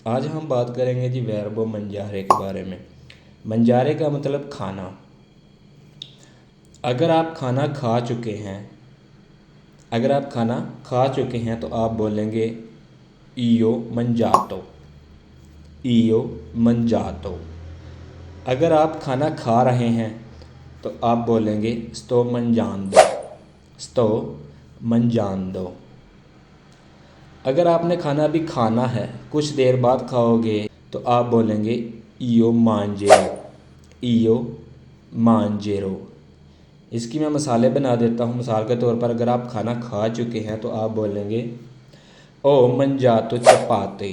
आज हम बात करेंगे जी वर्ब मंजारे के बारे में। मंजारे का मतलब खाना। अगर आप खाना खा चुके हैं तो आप बोलेंगे इयो मंजातो। इयो मंजातो। अगर आप खाना खा रहे हैं तो आप बोलेंगे sto mangiando। sto mangiando। अगर आपने खाना अभी खाना है, कुछ देर बाद खाओगे, तो आप बोलेंगे इयो mangerò। इयो mangerò। इसकी मैं मिसालें बना देता हूँ। मिसाल के तौर पर अगर आप खाना खा चुके हैं तो आप बोलेंगे ओ mangiato chapati।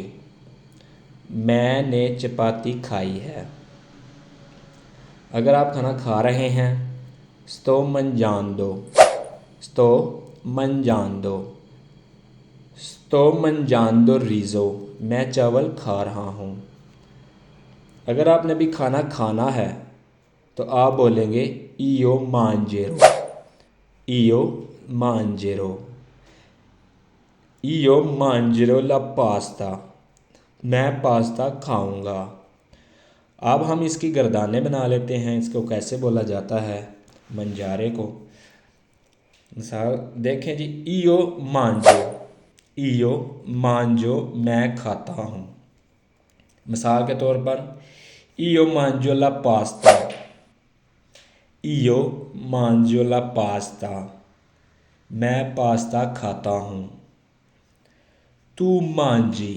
मैंने चपाती खाई है। अगर आप खाना खा रहे हैं sto mangiando। sto mangiando। sto mangiando riso। मैं चावल खा रहा हूँ। अगर आपने भी खाना खाना है तो आप बोलेंगे io mangerò। io mangerò। io mangerò la pasta। मैं पास्ता खाऊंगा। अब हम इसकी गर्दानें बना लेते हैं। इसको कैसे बोला जाता है मंजारे को। मिसाल देखें जी, इयो मांजो। इयो मांजो मैं खाता हूँ। मिसाल के तौर पर इयो मांजो ला पास्ता। इयो मांजो ला पास्ता। मैं पास्ता खाता हूँ। तू मांजी।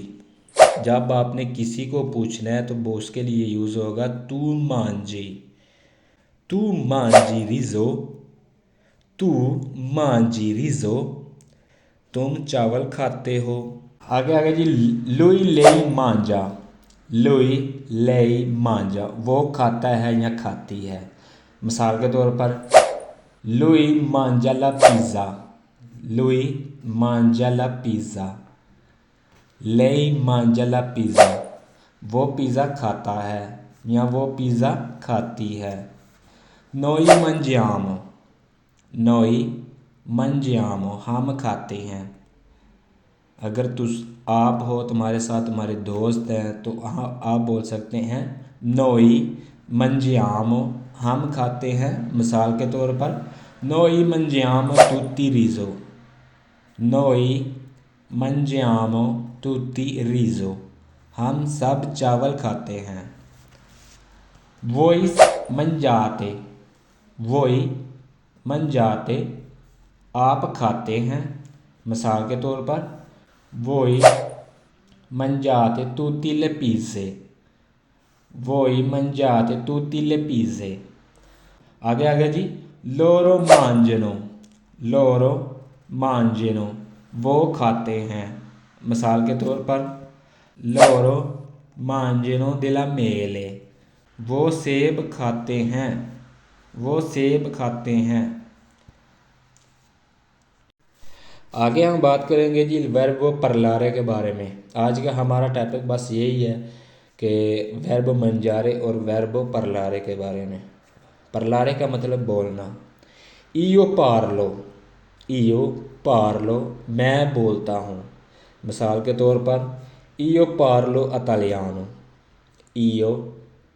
जब आपने किसी को पूछना है तो वो उसके लिए यूज़ होगा तू मांजी। तू मांजी रिज़ो। तू मांजी रिज़ो। तुम चावल खाते हो। आगे आगे जी, लुई लेई मांजा। लुई लेई मांजा, वो खाता है या खाती है। मिसाल के तौर पर लुई मांजा ला पिज़्ज़ा। लुई मांजा ला पिज़्ज़ा। लेई मांजा ला पिज़्ज़ा, वो पिज़्ज़ा खाता है या वो पिज़्ज़ा खाती है। नोई मंजियामो। नोई मंजियामो, हम खाते हैं। अगर आप हो, तुम्हारे साथ तुम्हारे दोस्त हैं, तो आप बोल सकते हैं नोई मंजियामो, हम खाते हैं। मिसाल के तौर पर नोई मंजियामो तुत्ती रिज़ो। नोई मंजियामो तुत्ती रिज़ो, हम सब चावल खाते हैं। वोई मंजाते। वोई मंजाते, आप खाते हैं। मिसाल के तौर पर वोई मंजाते तुत्ती ले पिज़्ज़े। वोई मंजाते तुत्ती ले पिज़्ज़े। आगे आगे जी, लोरो मांजनो। लोरो मांजनो, वो खाते हैं। मिसाल के तौर पर लोरो मांजनो दिला मेले, वो सेब खाते हैं। वो सेब खाते हैं। आगे हम बात करेंगे जी वर्ब परलारे के बारे में। आज का हमारा टॉपिक बस यही है कि वर्ब मंजारे और वर्ब परलारे के बारे में। परलारे का मतलब बोलना। इयो पार्लो। इयो पार्लो, मैं बोलता हूँ। मिसाल के तौर पर इयो पार्लो इतालियानो। इयो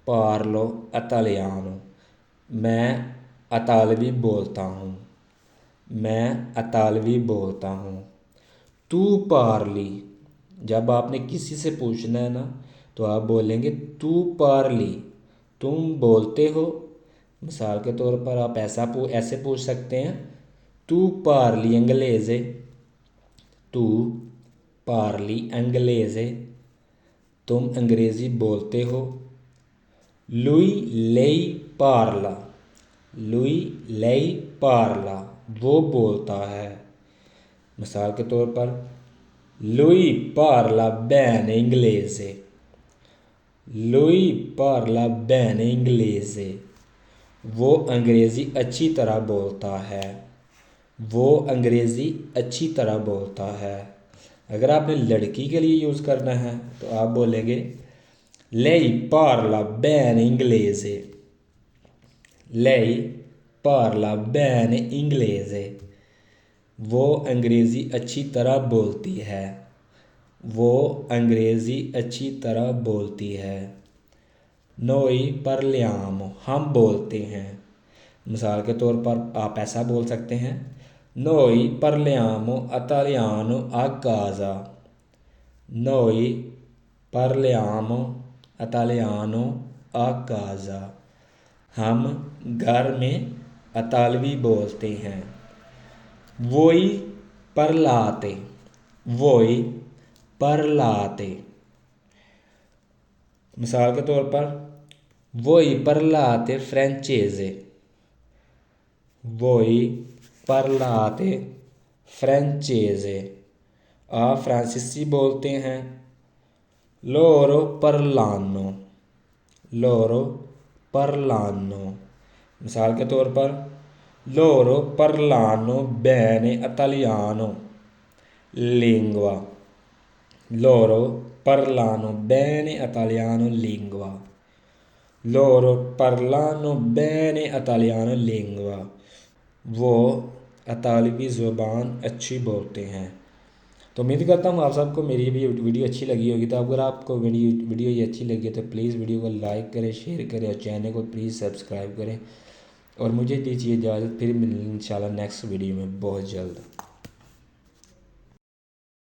पार्लो इतालियानो, मैं इतालवी बोलता हूँ। मैं इतालवी बोलता हूँ। तू पार्ली, जब आपने किसी से पूछना है ना तो आप बोलेंगे तू पार्ली, तुम बोलते हो। मिसाल के तौर पर आप ऐसे पूछ सकते हैं तू पार्ली इंग्लेज़े। तू पार्ली इंग्लेज़े, तुम अंग्रेज़ी बोलते हो। लुई लेई पार्ला। लुई लेई पार्ला, वो बोलता है। मिसाल के तौर पर लुई पार्ला बेने इंग्लेज़े। लुई पार्ला बेने इंग्लेज़े, वो अंग्रेज़ी अच्छी तरह बोलता है। वो अंग्रेज़ी अच्छी तरह बोलता है। अगर आपने लड़की के लिए यूज़ करना है तो आप बोलेंगे lei parla bene inglese। lei parla bene inglese, वो अंग्रेज़ी अच्छी तरह बोलती है। वो अंग्रेज़ी अच्छी तरह बोलती है। Noi parliamo, हम बोलते हैं। मिसाल के तौर पर आप ऐसा बोल सकते हैं, Noi parliamo italiano a casa। Noi parliamo italiano a casa। हम घर में इतालवी बोलते हैं। Voi parlate, voi parlate। मिसाल के तौर पर voi parlate francese। voi parlate francese। आप फ्रांसीसी बोलते हैं। loro parlano, loro parlano। मिसाल के तौर पर loro parlano bene italiano lingua। loro parlano bene italiano lingua। loro parlano bene italiano lingua। वो इतालवी ज़ुबान अच्छी बोलते हैं। तो उम्मीद करता हूँ आप सबको मेरी भी वीडियो अच्छी लगी होगी। तो अगर आपको वीडियो ये अच्छी लगी है तो प्लीज़ वीडियो को लाइक करें, शेयर करें और चैनल को प्लीज़ सब्सक्राइब करें। और मुझे दीजिए इजाज़त, फिर मिलेंगे इंशाल्लाह नेक्स्ट वीडियो में बहुत जल्द।